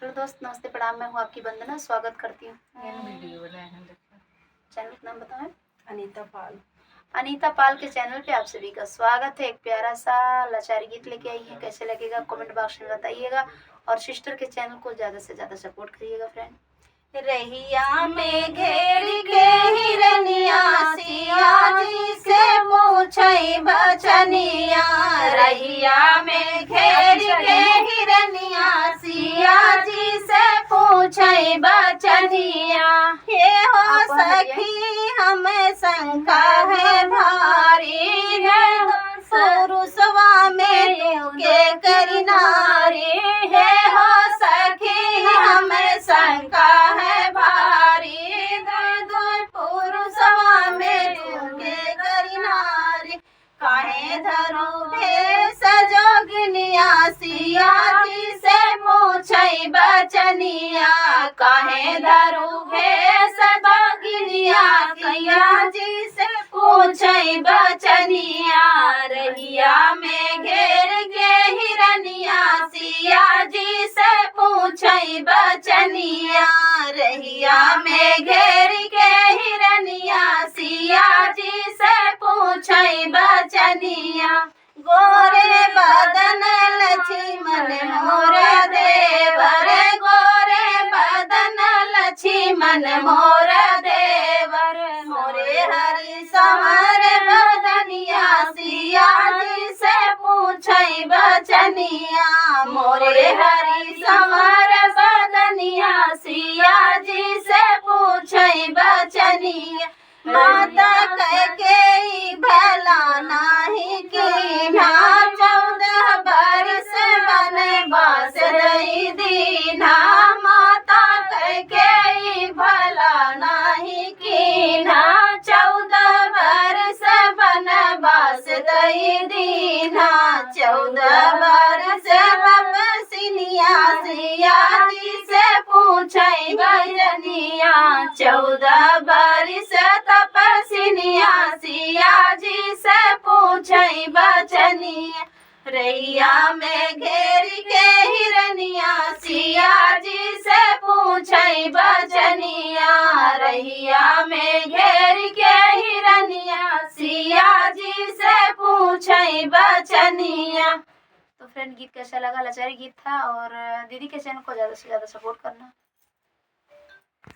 Hello दोस्त, नमस्ते, प्रणाम। मैं हूँ आपकी वंदना, स्वागत करती हूँ। वीडियो बनाए हैं, देखो। चैनल का नाम बताएं। अनीता पाल। अनीता पाल के चैनल पे आप सभी का स्वागत है। एक प्यारा सा लाचारी गीत लेके आई है, कैसे लगेगा कमेंट बॉक्स में बताइएगा और सिस्टर के चैनल को ज़्यादा से ज़्यादा सपोर्ट करिएगा फ्रेंड। रहिया में घेर के हिरनिया सिया जी से पूछई बचनिया। रहिया में घेर के हिरनिया सिया जी से पूछई बचनिया। हे हो सखी हमें शंका है भारी है, पुरुषवा में तू के करी नारी। हे हो सखी हमें शंका है भारी, दुई पुरुषवा में तू के करी नारी। काहे धरू भेष जोगिनिया सिया जी से पूछई बचनिया। काहे धरू भेष जोगिनिया सिया जी से पूछई बचनिया। रहिया में घेर के हिरनिया सिया जी से पूछई बचनिया। रहिया में घेर के हिरनिया सिया जी से पूछई बचनिया। गोरे बदन लक्ष्मण मोर देवर, गोरे बदन लक्ष्मण मोर देवर। मोरे हरि समर बदनिया सिया जी से पूछई बचनिया। मोरे हरि समर बदनिया सिया जी से पूछई बचनिया। माता कह के भला नाही कीन्हा, 14 बरस बने बास रही दीन्हा। माता कह के भला नाही कीन्हा, 14 बरस बनवास दई दीन्हा। 14 बरस तपस्विनिया सिया जी से पूछई बचनिया। 14 बरस तपस्विनिया सिया जी से पूछई बचनिया। रैया में घेर के हिरनिया सिया जी से पूछई बचनिया। रैया में घेर के हिरनिया सिया जी से पूछई बचनिया। तो फ्रेंड, गीत कैसा लगा? लाचारी गीत था और दीदी के चैनल को ज़्यादा से ज़्यादा सपोर्ट करना।